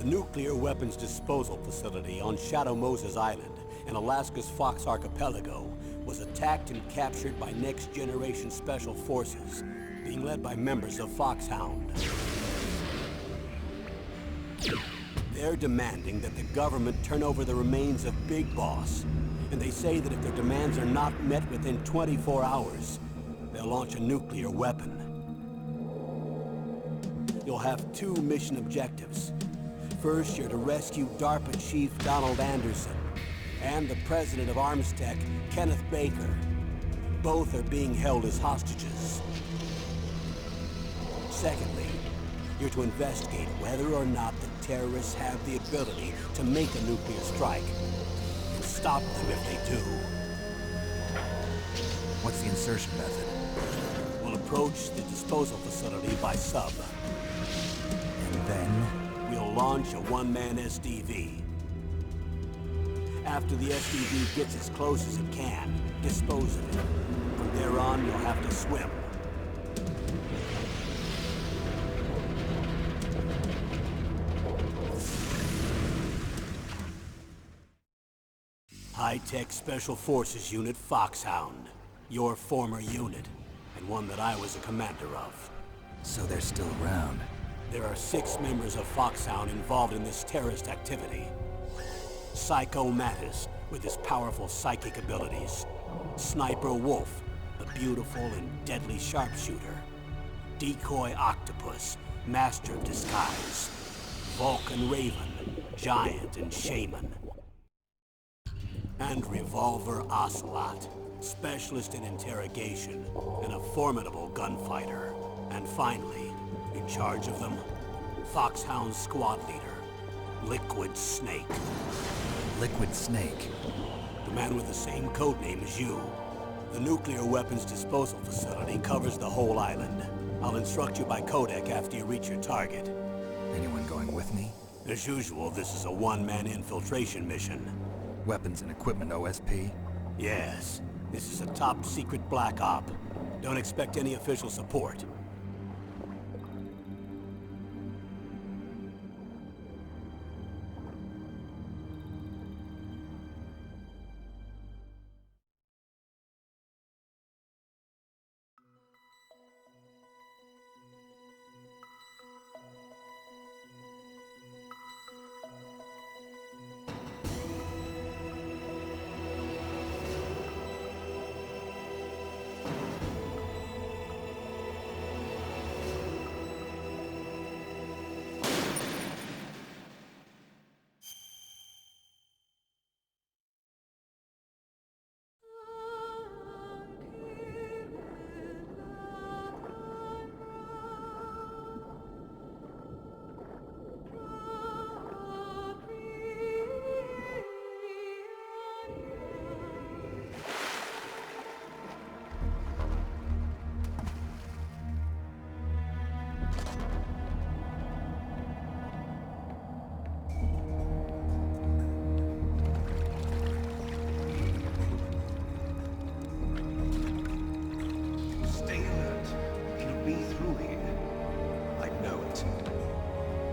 The nuclear weapons disposal facility on Shadow Moses Island in Alaska's Fox Archipelago was attacked and captured by next-generation special forces, being led by members of Foxhound. They're demanding that the government turn over the remains of Big Boss, and they say that if their demands are not met within 24 hours, they'll launch a nuclear weapon. You'll have two mission objectives. First, you're to rescue DARPA Chief Donald Anderson and the president of Armstech, Kenneth Baker. Both are being held as hostages. Secondly, you're to investigate whether or not the terrorists have the ability to make a nuclear strike, and stop them if they do. What's the insertion method? We'll approach the disposal facility by sub. And then? We'll launch a one-man SDV. After the SDV gets as close as it can, dispose of it. From there on, you'll have to swim. High-Tech Special Forces Unit Foxhound. Your former unit, and one that I was a commander of. So they're still around. There are 6 members of Foxhound involved in this terrorist activity. Psycho Mattis, with his powerful psychic abilities. Sniper Wolf, the beautiful and deadly sharpshooter. Decoy Octopus, master of disguise. Vulcan Raven, giant and shaman. And Revolver Ocelot, specialist in interrogation and a formidable gunfighter. And finally, in charge of them, Foxhound squad leader, Liquid Snake. Liquid Snake? The man with the same codename as you. The nuclear weapons disposal facility covers the whole island. I'll instruct you by codec after you reach your target. Anyone going with me? As usual, this is a one-man infiltration mission. Weapons and equipment OSP? Yes. This is a top-secret black op. Don't expect any official support.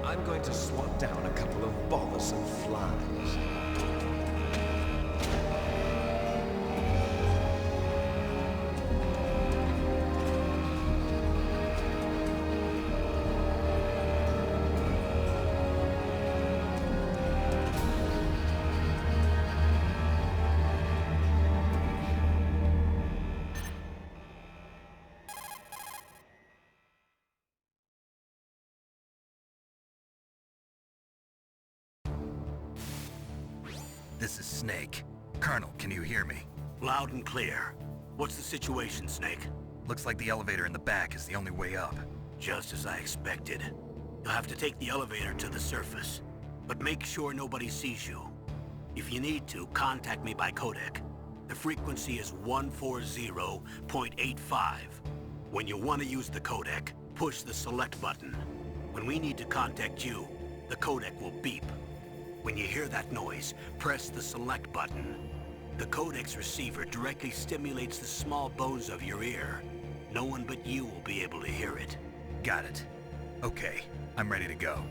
I'm going to swat down a couple of bothersome flies. This is Snake. Colonel, can you hear me? Loud and clear. What's the situation, Snake? Looks like the elevator in the back is the only way up. Just as I expected. You'll have to take the elevator to the surface. But make sure nobody sees you. If you need to, contact me by codec. The frequency is 140.85. When you want to use the codec, push the select button. When we need to contact you, the codec will beep. When you hear that noise, press the select button. The codec's receiver directly stimulates the small bones of your ear. No one but you will be able to hear it. Got it. Okay, I'm ready to go.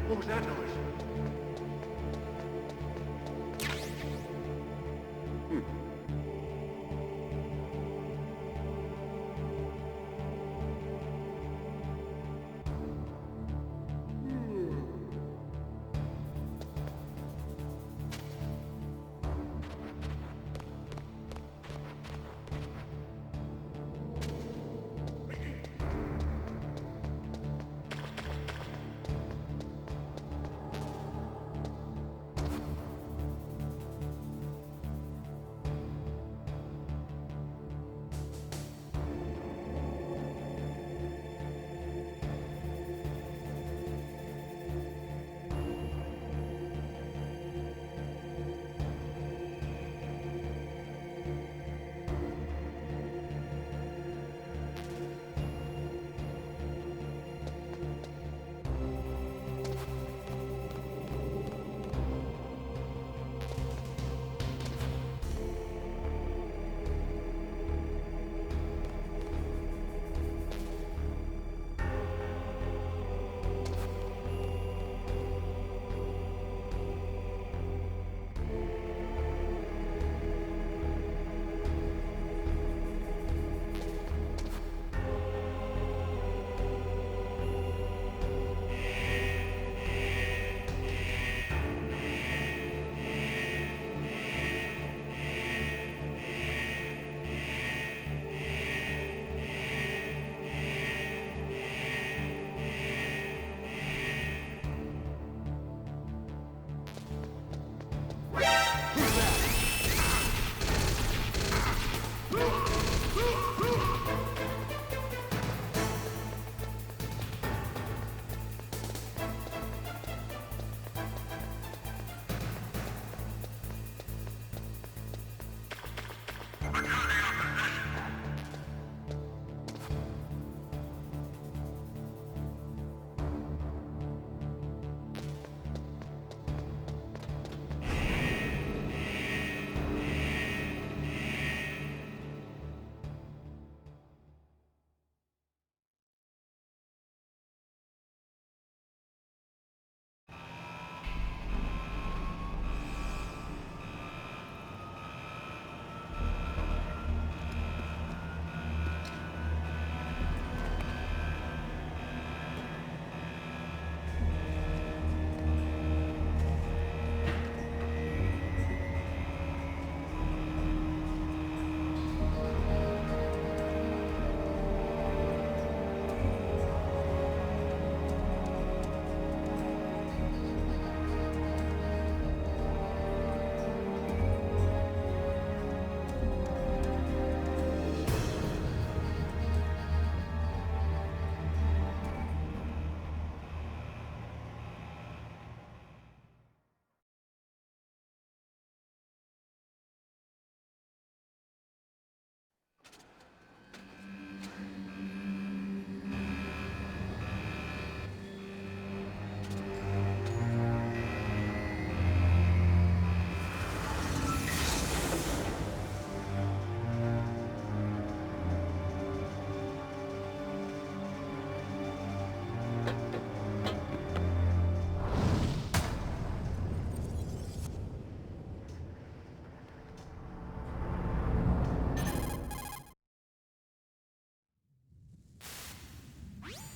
What was that noise?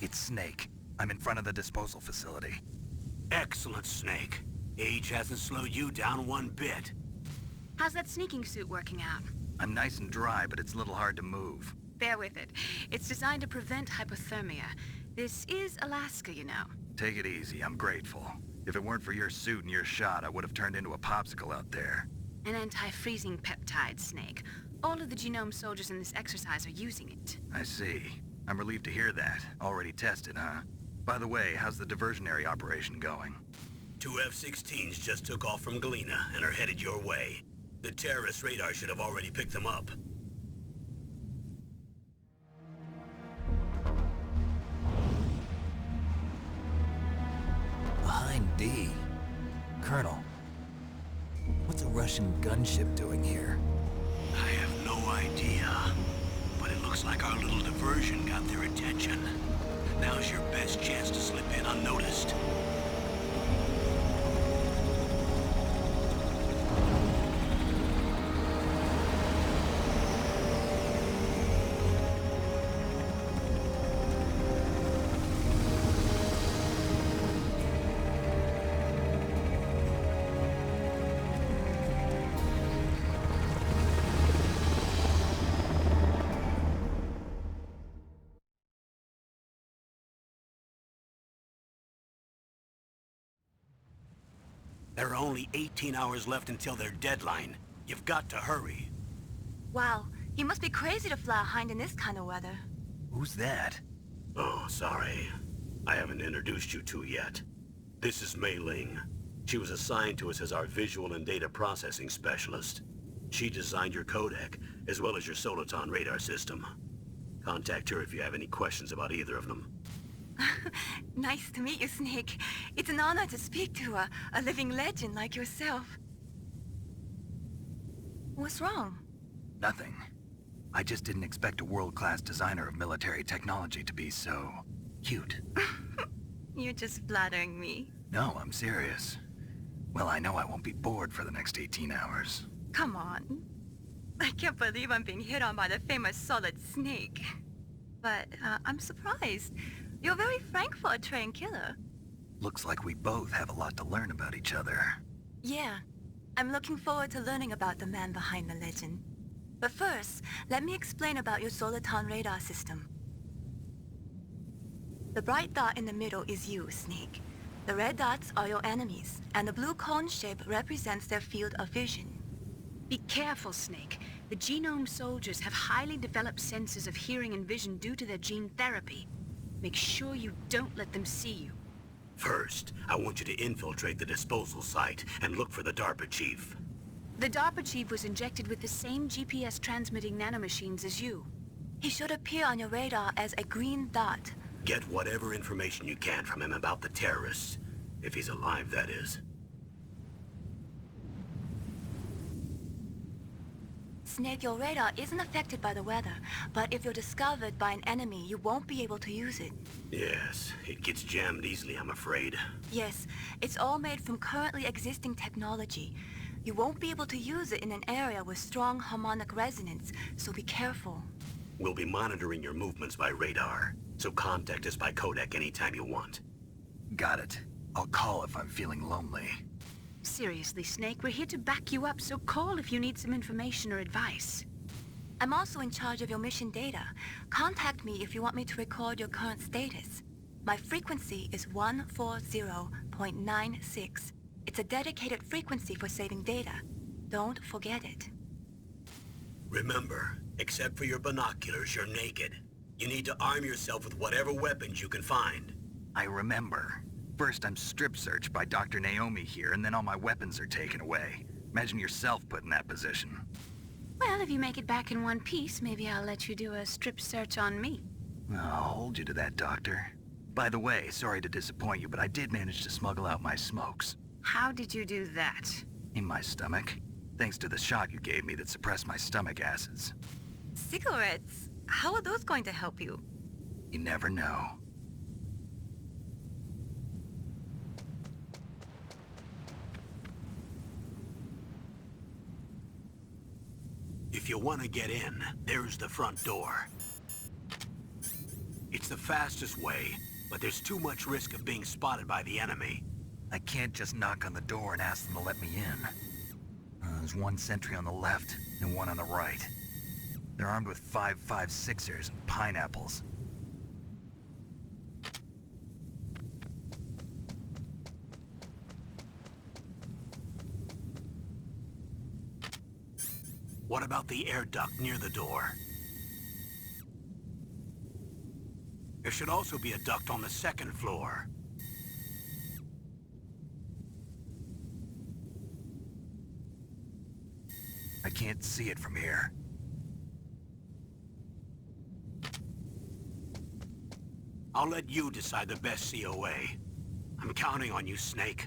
It's Snake. I'm in front of the disposal facility. Excellent, Snake. Age hasn't slowed you down one bit. How's that sneaking suit working out? I'm nice and dry, but it's a little hard to move. Bear with it. It's designed to prevent hypothermia. This is Alaska, you know. Take it easy, I'm grateful. If it weren't for your suit and your shot, I would have turned into a popsicle out there. An anti-freezing peptide, Snake. All of the genome soldiers in this exercise are using it. I see. I'm relieved to hear that. Already tested, huh? By the way, how's the diversionary operation going? 2 F-16s just took off from Galena and are headed your way. The terrorist radar should have already picked them up. Behind D. Colonel, what's a Russian gunship doing here? I have no idea. But it looks like our little diversion got their attention. Now's your best chance to slip in unnoticed. There are only 18 hours left until their deadline. You've got to hurry. Wow, you must be crazy to fly a hind in this kind of weather. Who's that? Oh, sorry. I haven't introduced you two yet. This is Mei Ling. She was assigned to us as our visual and data processing specialist. She designed your codec, as well as your Soliton radar system. Contact her if you have any questions about either of them. Nice to meet you, Snake. It's an honor to speak to a living legend like yourself. What's wrong? Nothing. I just didn't expect a world-class designer of military technology to be so... cute. You're just flattering me. No, I'm serious. Well, I know I won't be bored for the next 18 hours. Come on. I can't believe I'm being hit on by the famous Solid Snake. But I'm surprised. You're very frank for a trained killer. Looks like we both have a lot to learn about each other. Yeah. I'm looking forward to learning about the man behind the legend. But first, let me explain about your Soliton radar system. The bright dot in the middle is you, Snake. The red dots are your enemies, and the blue cone shape represents their field of vision. Be careful, Snake. The genome soldiers have highly developed senses of hearing and vision due to their gene therapy. Make sure you don't let them see you. First, I want you to infiltrate the disposal site and look for the DARPA chief. The DARPA chief was injected with the same GPS transmitting nanomachines as you. He should appear on your radar as a green dot. Get whatever information you can from him about the terrorists. If he's alive, that is. Snake, your radar isn't affected by the weather, but if you're discovered by an enemy, you won't be able to use it. Yes, it gets jammed easily, I'm afraid. Yes, it's all made from currently existing technology. You won't be able to use it in an area with strong harmonic resonance, so be careful. We'll be monitoring your movements by radar, so contact us by codec anytime you want. Got it. I'll call if I'm feeling lonely. Seriously, Snake, we're here to back you up, so call if you need some information or advice. I'm also in charge of your mission data. Contact me if you want me to record your current status. My frequency is 140.96. It's a dedicated frequency for saving data. Don't forget it. Remember, except for your binoculars, you're naked. You need to arm yourself with whatever weapons you can find. I remember. First, I'm strip searched by Dr. Naomi here, and then all my weapons are taken away. Imagine yourself put in that position. Well, if you make it back in one piece, maybe I'll let you do a strip search on me. I'll hold you to that, Doctor. By the way, sorry to disappoint you, but I did manage to smuggle out my smokes. How did you do that? In my stomach. Thanks to the shot you gave me that suppressed my stomach acids. Cigarettes? How are those going to help you? You never know. If you want to get in, there's the front door. It's the fastest way, but there's too much risk of being spotted by the enemy. I can't just knock on the door and ask them to let me in. There's one sentry on the left and one on the right. They're armed with 5.56ers and pineapples. What about the air duct near the door? There should also be a duct on the second floor. I can't see it from here. I'll let you decide the best COA. I'm counting on you, Snake.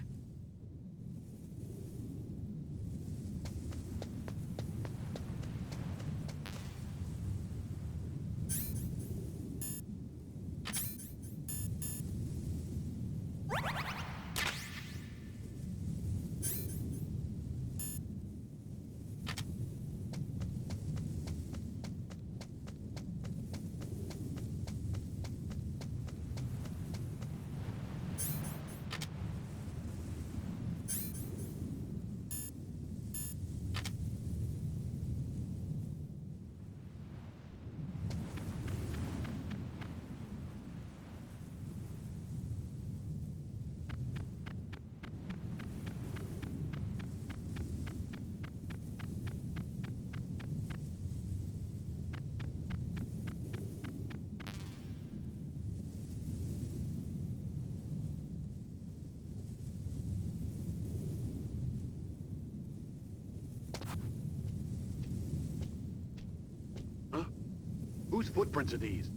footprints are these?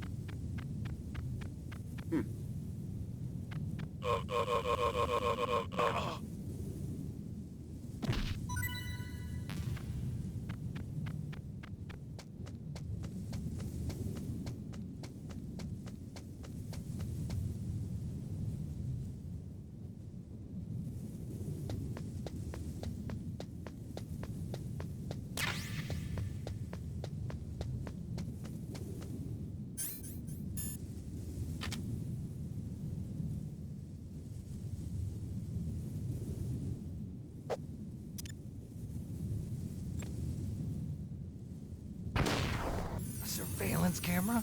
A surveillance camera?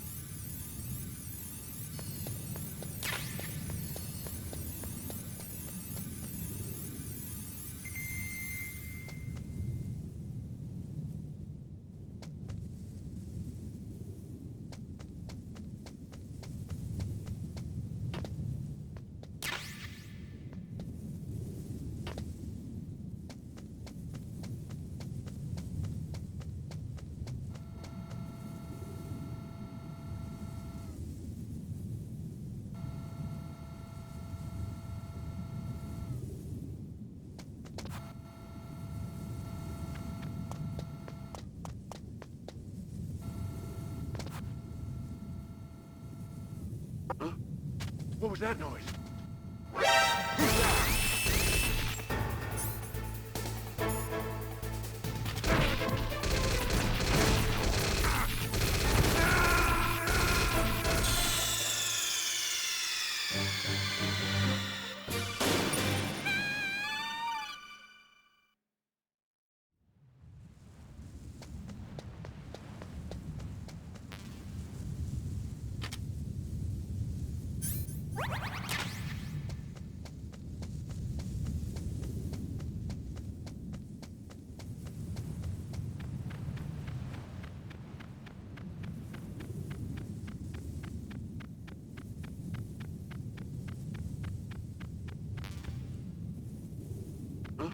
Huh? What was that noise? Huh?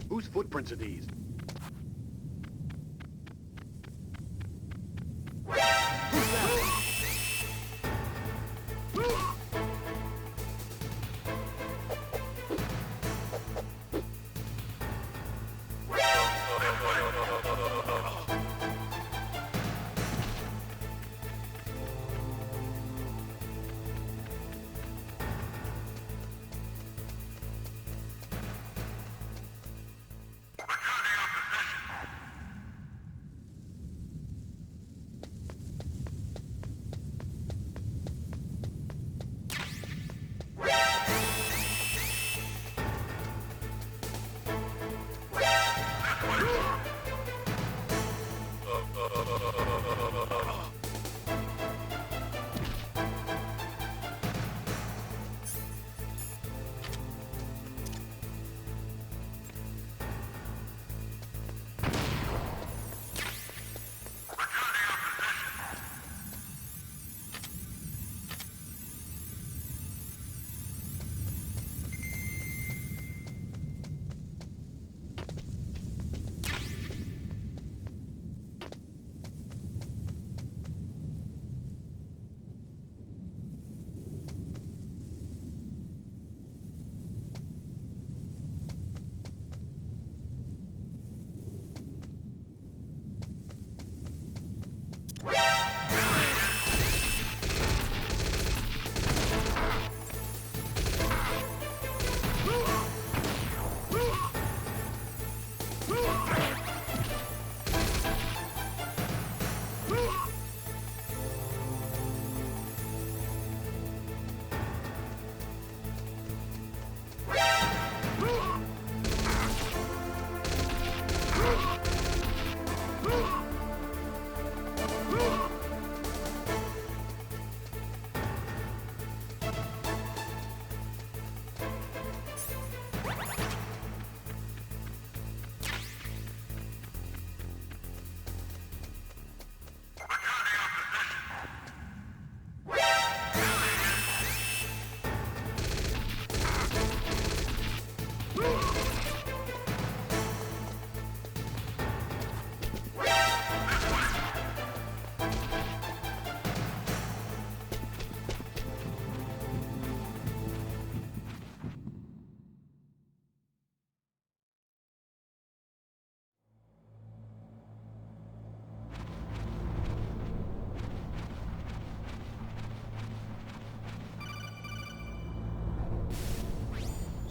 Whose footprints are these?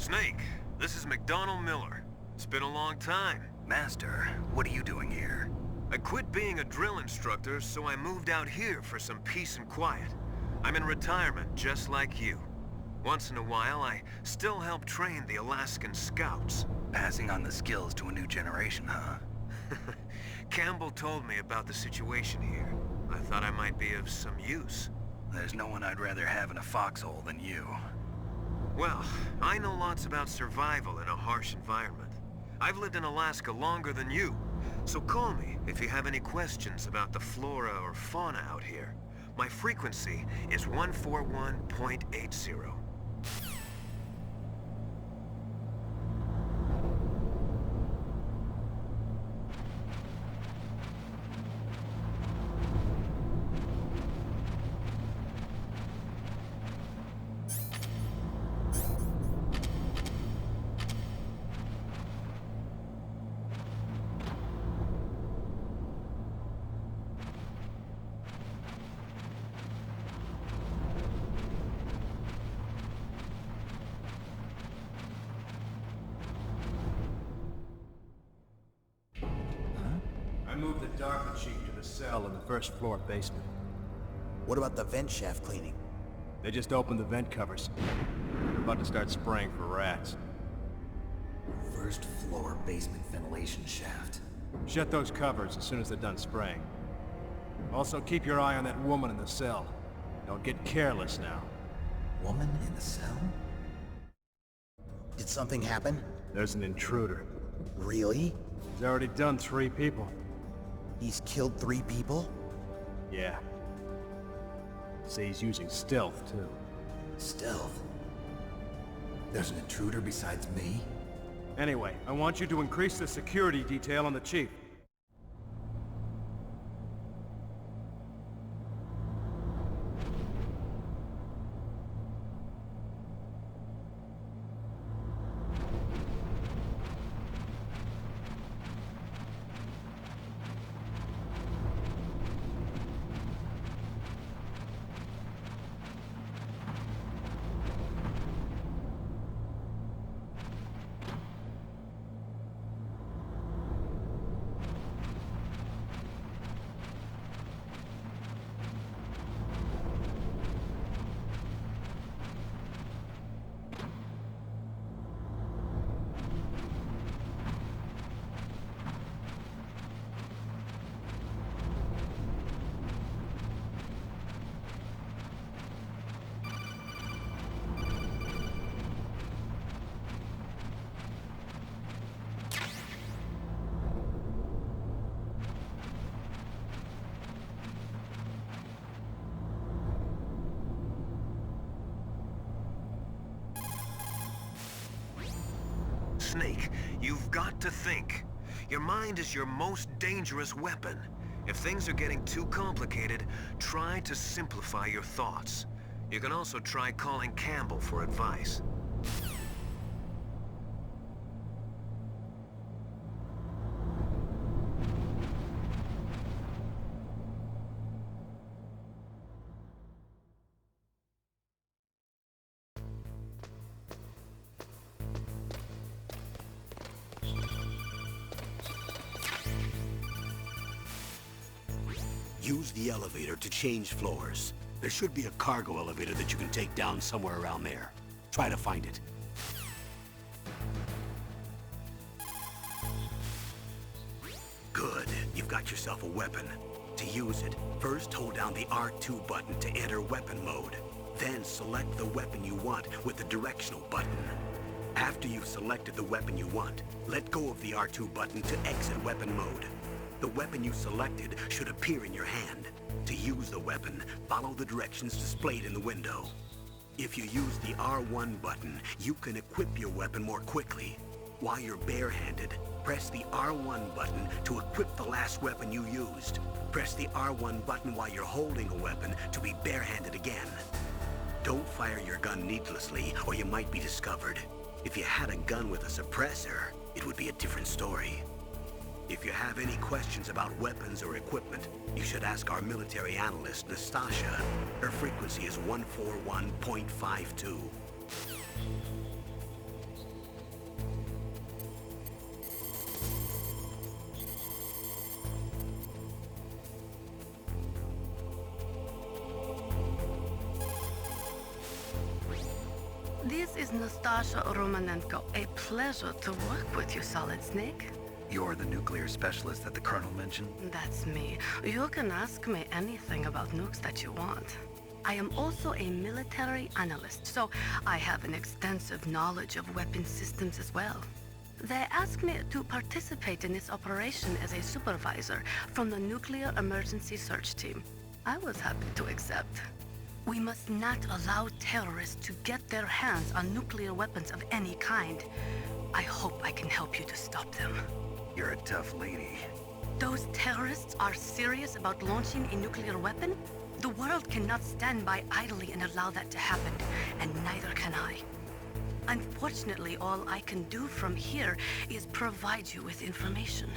Snake, this is McDonald Miller. It's been a long time. Master, what are you doing here? I quit being a drill instructor, so I moved out here for some peace and quiet. I'm in retirement, just like you. Once in a while, I still help train the Alaskan Scouts. Passing on the skills to a new generation, huh? Campbell told me about the situation here. I thought I might be of some use. There's no one I'd rather have in a foxhole than you. Well, I know lots about survival in a harsh environment. I've lived in Alaska longer than you, so call me if you have any questions about the flora or fauna out here. My frequency is 141.80. I moved the DARPA chief to the cell in the first floor basement. What about the vent shaft cleaning? They just opened the vent covers. They're about to start spraying for rats. First floor basement ventilation shaft. Shut those covers as soon as they're done spraying. Also, keep your eye on that woman in the cell. Don't get careless now. Woman in the cell? Did something happen? There's an intruder. Really? He's already done 3 people. He's killed 3 people? Yeah. Say he's using stealth, too. Stealth? There's an intruder besides me? Anyway, I want you to increase the security detail on the chief. Snake, you've got to think. Your mind is your most dangerous weapon. If things are getting too complicated, try to simplify your thoughts. You can also try calling Campbell for advice. Use the elevator to change floors. There should be a cargo elevator that you can take down somewhere around there. Try to find it. Good. You've got yourself a weapon. To use it, first hold down the R2 button to enter weapon mode. Then select the weapon you want with the directional button. After you've selected the weapon you want, let go of the R2 button to exit weapon mode. The weapon you selected should appear in your hand. To use the weapon, follow the directions displayed in the window. If you use the R1 button, you can equip your weapon more quickly. While you're barehanded, press the R1 button to equip the last weapon you used. Press the R1 button while you're holding a weapon to be barehanded again. Don't fire your gun needlessly, or you might be discovered. If you had a gun with a suppressor, it would be a different story. If you have any questions about weapons or equipment, you should ask our military analyst, Nastasha. Her frequency is 141.52. This is Nastasha Romanenko. A pleasure to work with you, Solid Snake. You're the nuclear specialist that the Colonel mentioned? That's me. You can ask me anything about nukes that you want. I am also a military analyst, so I have an extensive knowledge of weapon systems as well. They asked me to participate in this operation as a supervisor from the Nuclear Emergency Search Team. I was happy to accept. We must not allow terrorists to get their hands on nuclear weapons of any kind. I hope I can help you to stop them. You're a tough lady. Those terrorists are serious about launching a nuclear weapon? The world cannot stand by idly and allow that to happen, and neither can I. Unfortunately, all I can do from here is provide you with information.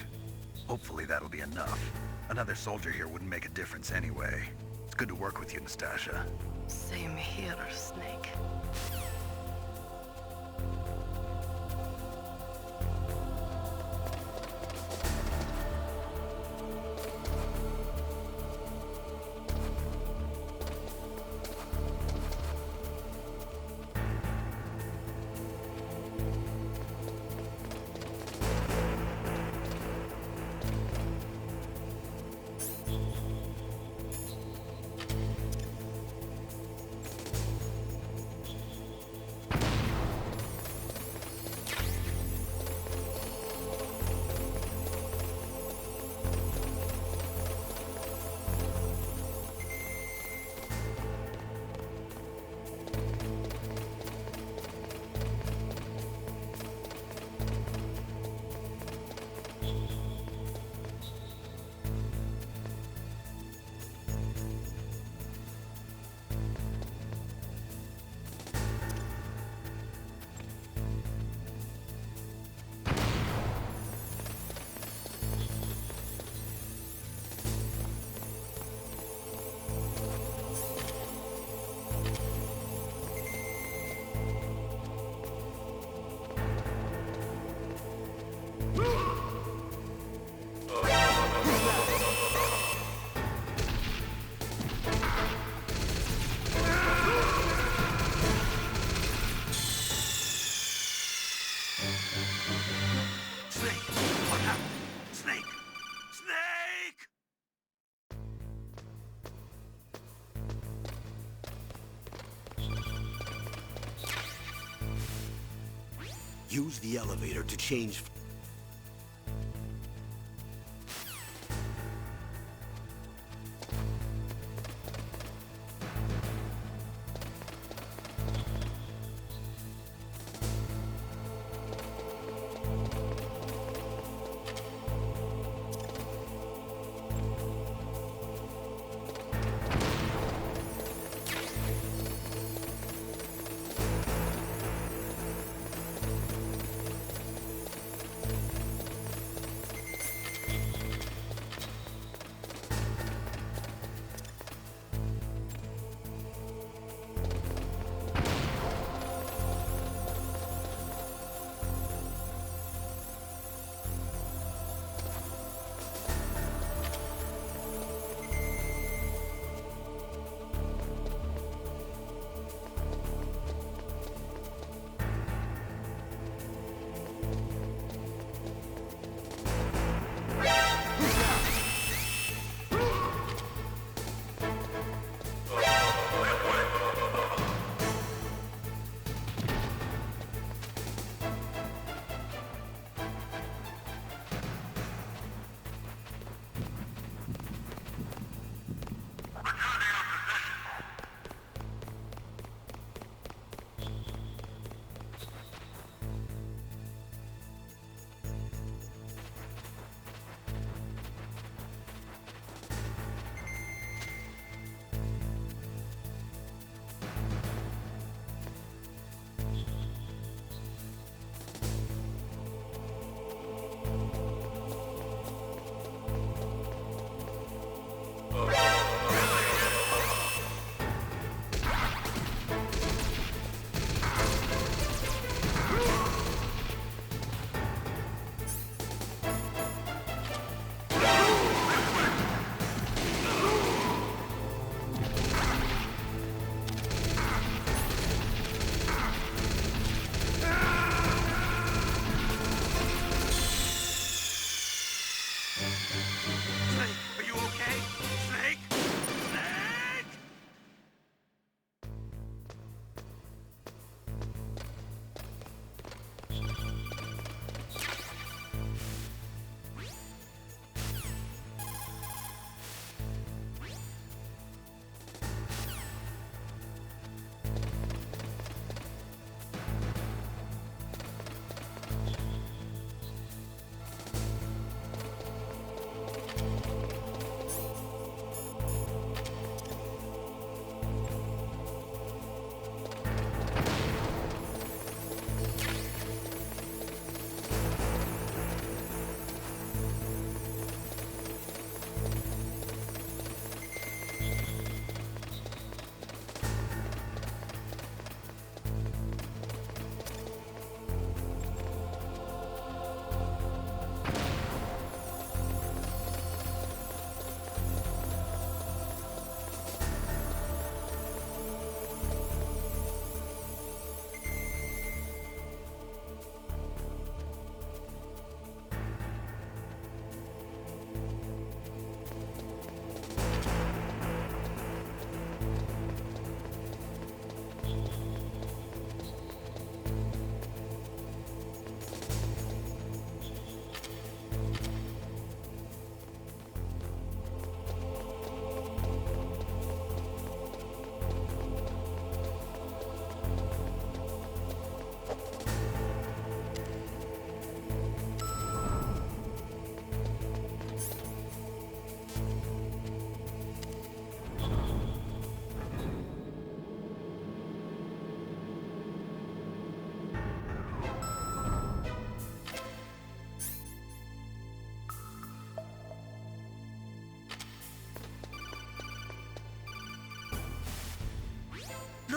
Hopefully that'll be enough. Another soldier here wouldn't make a difference anyway. It's good to work with you, Nastasha. Same here, Snake. Use the elevator to change...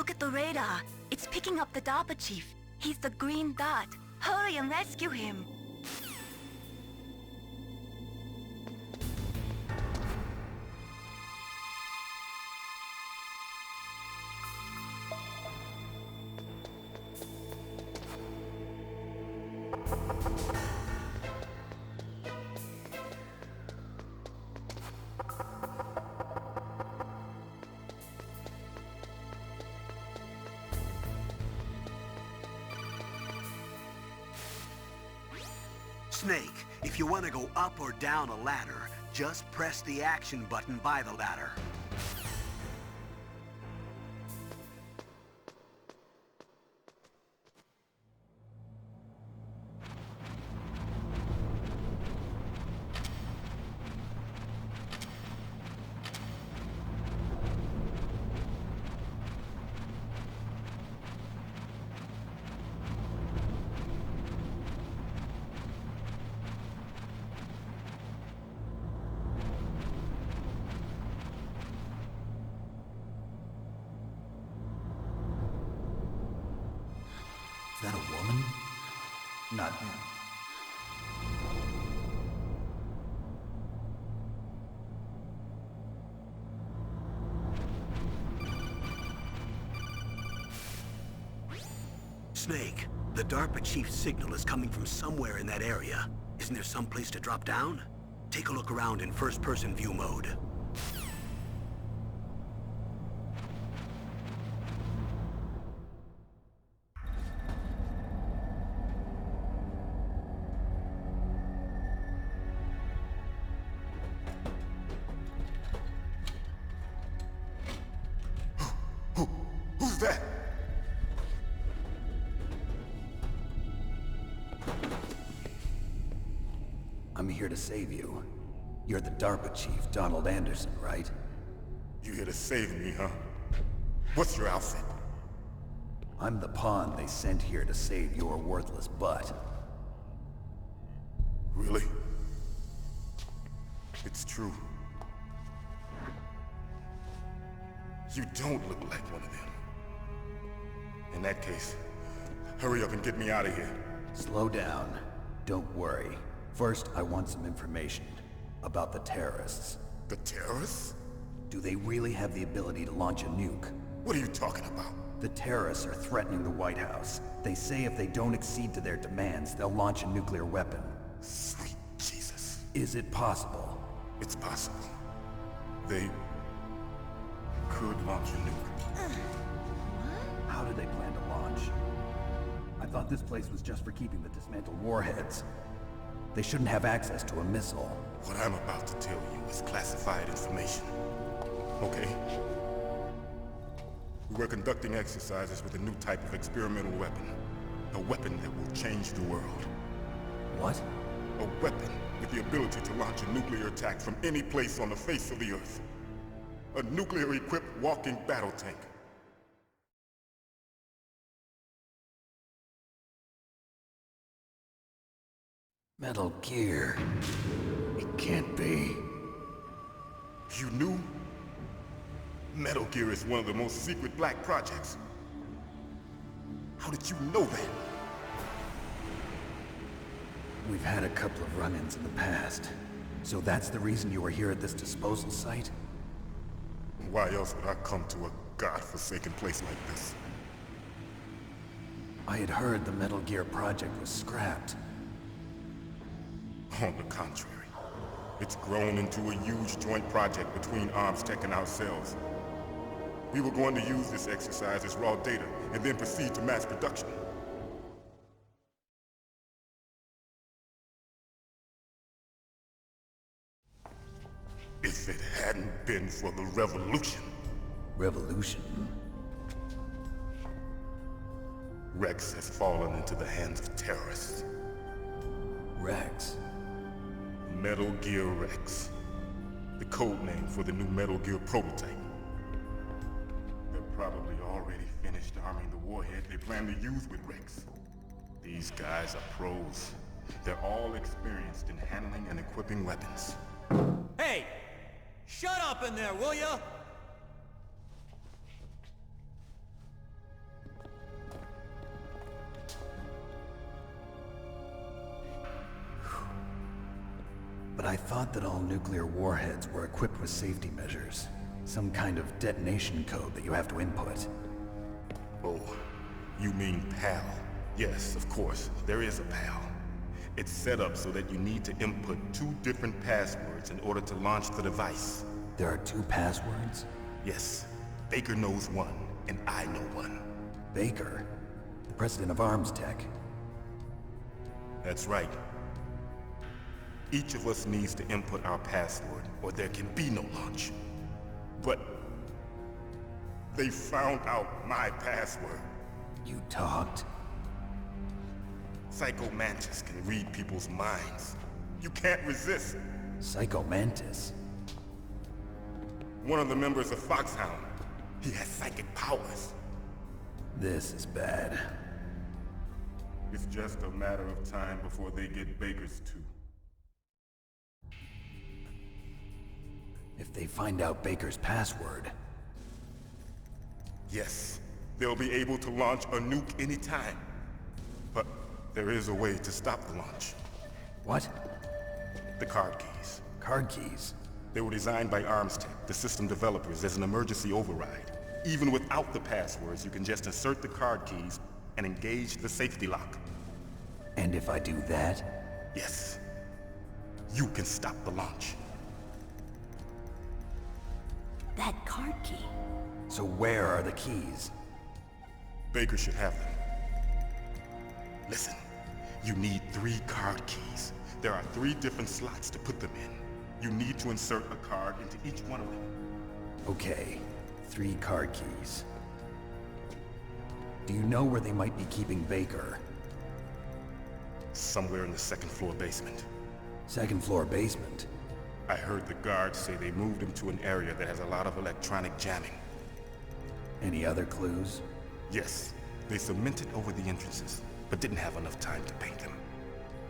Look at the radar. It's picking up the DARPA chief. He's the green dot. Hurry and rescue him. Snake, if you want to go up or down a ladder, just press the action button by the ladder. Is that a woman? Not him. Snake, the DARPA chief's signal is coming from somewhere in that area. Isn't there some place to drop down? Take a look around in first-person view mode. Who's that? I'm here to save you. You're the DARPA chief, Donald Anderson, right? You here to save me, huh? What's your outfit? I'm the pawn they sent here to save your worthless butt. Really? It's true. You don't look like one of them. In that case, hurry up and get me out of here. Slow down. Don't worry. First, I want some information about the terrorists. The terrorists? Do they really have the ability to launch a nuke? What are you talking about? The terrorists are threatening the White House. They say if they don't accede to their demands, they'll launch a nuclear weapon. Sweet Jesus. Is it possible? It's possible. They could launch a nuke. How do they plan to launch? I thought this place was just for keeping the dismantled warheads. They shouldn't have access to a missile. What I'm about to tell you is classified information. Okay? We were conducting exercises with a new type of experimental weapon. A weapon that will change the world. What? A weapon with the ability to launch a nuclear attack from any place on the face of the Earth. A nuclear-equipped walking battle tank. Metal Gear. It can't be. You knew? Metal Gear is one of the most secret black projects. How did you know that? We've had a couple of run-ins in the past. So that's the reason you were here at this disposal site? Why else would I come to a godforsaken place like this? I had heard the Metal Gear project was scrapped. On the contrary, it's grown into a huge joint project between ArmsTech and ourselves. We were going to use this exercise as raw data, and then proceed to mass production. If it hadn't been for the revolution... Revolution? Rex has fallen into the hands of terrorists. Rex? Metal Gear Rex. The code name for the new Metal Gear prototype. They're probably already finished arming the warhead they plan to use with Rex. These guys are pros. They're all experienced in handling and equipping weapons. Hey! Shut up in there, will ya? but I thought that all nuclear warheads were equipped with safety measures. Some kind of detonation code that you have to input. Oh, you mean PAL? Yes, of course, there is a PAL. It's set up so that you need to input 2 different passwords in order to launch the device. There are 2 passwords? Yes, Baker knows one, and I know one. Baker? The president of Arms Tech? That's right. Each of us needs to input our password, or there can be no launch. But they found out my password. You talked? Psycho Mantis can read people's minds. You can't resist. Psycho Mantis? One of the members of Foxhound. He has psychic powers. This is bad. It's just a matter of time before they get Baker's too. If they find out Baker's password... Yes, they'll be able to launch a nuke anytime. But there is a way to stop the launch. What? The card keys. Card keys? They were designed by ArmsTech, the system developers, as an emergency override. Even without the passwords, you can just insert the card keys and engage the safety lock. And if I do that? Yes. You can stop the launch. That card key. So where are the keys? Baker should have them. Listen, you need 3 card keys. There are 3 different slots to put them in. You need to insert a card into each one of them. Okay, 3 card keys. Do you know where they might be keeping Baker? Somewhere in the 2nd floor basement. 2nd floor basement? I heard the guards say they moved him to an area that has a lot of electronic jamming. Any other clues? Yes, they cemented over the entrances, but didn't have enough time to paint them.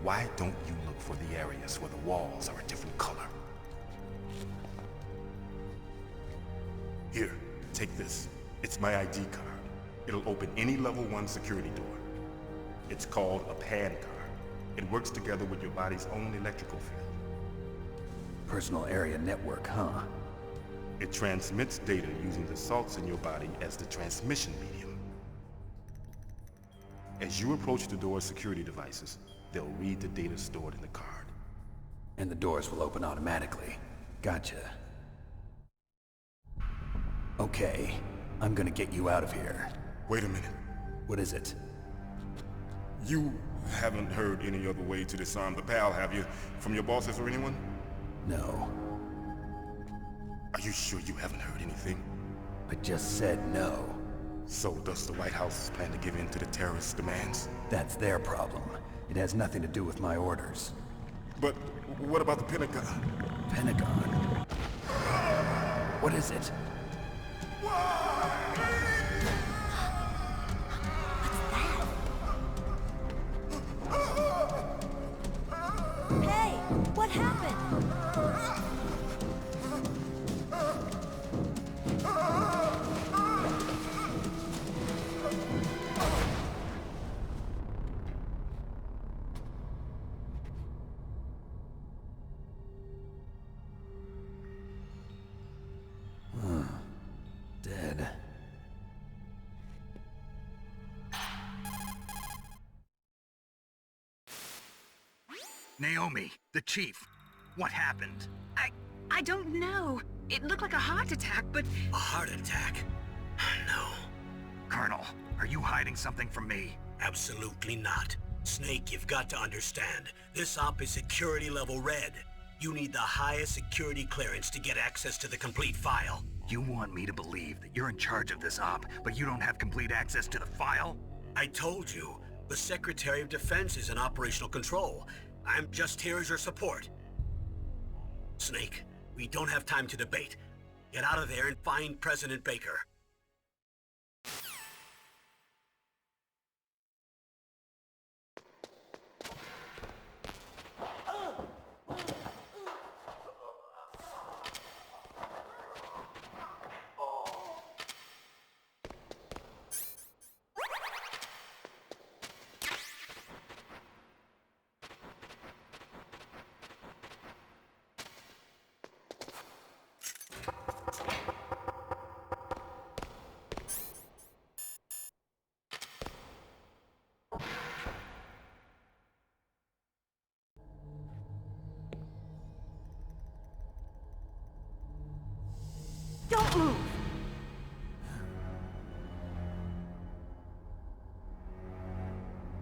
Why don't you look for the areas where the walls are a different color? Here, take this. It's my ID card. It'll open any level 1 security door. It's called a PAN card. It works together with your body's own electrical field. Personal area network, huh? It transmits data using the salts in your body as the transmission medium. As you approach the door's security devices, they'll read the data stored in the card. And the doors will open automatically. Gotcha. Okay, I'm gonna get you out of here. Wait a minute. What is it? You haven't heard any other way to disarm the PAL, have you? From your bosses or anyone? No. Are you sure you haven't heard anything? I just said no. So does the White House plan to give in to the terrorists' demands? That's their problem. It has nothing to do with my orders. But what about the Pentagon? Pentagon? What is it? Hey, what happened? Dead. Naomi, the chief. What happened? I don't know. It looked like a heart attack, but... A heart attack? No. Colonel, are you hiding something from me? Absolutely not. Snake, you've got to understand. This op is security level red. You need the highest security clearance to get access to the complete file. You want me to believe that you're in charge of this op, but you don't have complete access to the file? I told you, the Secretary of Defense is in operational control. I'm just here as your support. Snake, we don't have time to debate. Get out of there and find President Baker.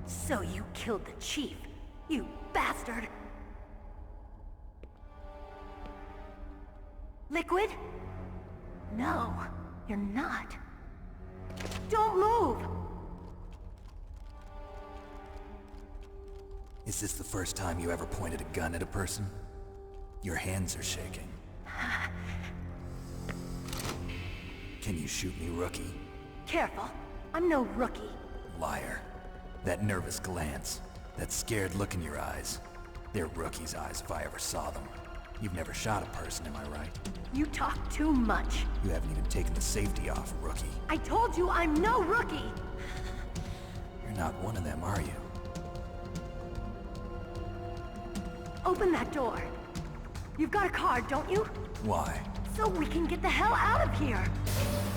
So you killed the chief, you bastard! Liquid? No, you're not. Don't move! Is this the first time you ever pointed a gun at a person? Your hands are shaking. Can you shoot me, rookie? Careful, I'm no rookie. Liar. That nervous glance, that scared look in your eyes. They're rookie's eyes if I ever saw them. You've never shot a person, am I right? You talk too much. You haven't even taken the safety off, rookie. I told you I'm no rookie! You're not one of them, are you? Open that door. You've got a card, don't you? Why? So we can get the hell out of here!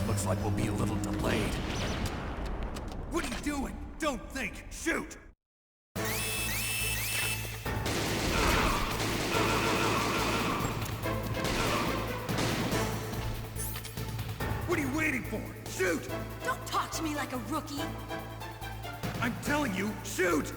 Looks like we'll be a little delayed. What are you doing? Don't think! Shoot! What are you waiting for? Shoot! Don't talk to me like a rookie! I'm telling you, shoot!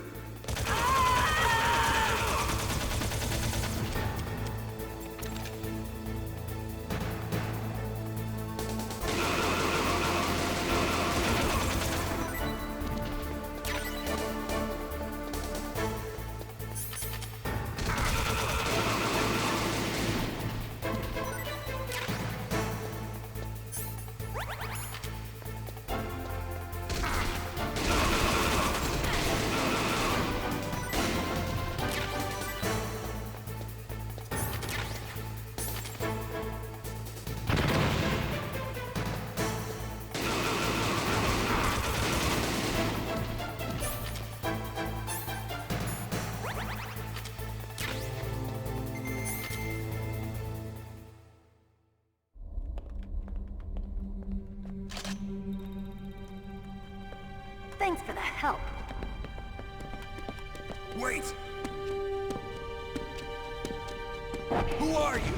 Thanks for the help. Wait! Who are you?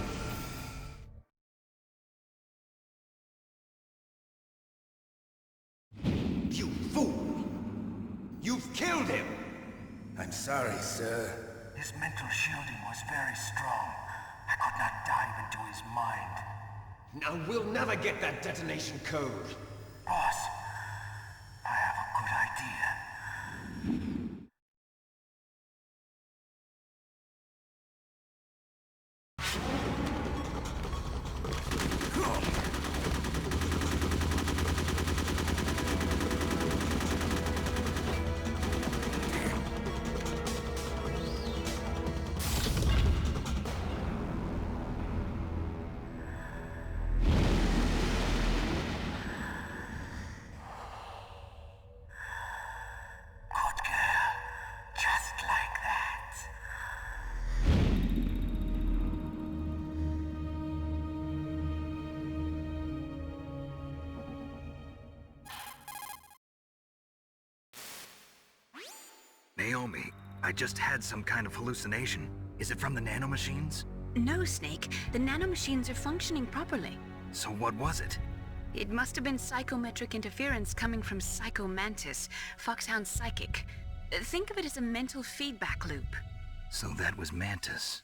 You fool! You've killed him! I'm sorry, sir. His mental shielding was very strong. I could not dive into his mind. Now we'll never get that detonation code. Boss, I have a good idea. Naomi, I just had some kind of hallucination. Is it from the nanomachines? No, Snake. The nanomachines are functioning properly. So what was it? It must have been psychometric interference coming from Psycho Mantis, Foxhound's psychic. Think of it as a mental feedback loop. So that was Mantis.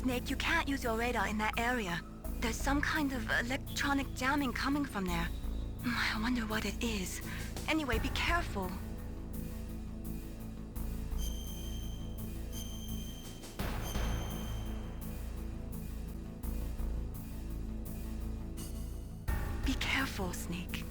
Snake, you can't use your radar in that area. There's some kind of electronic jamming coming from there. I wonder what it is. Anyway, be careful. Be careful, Snake.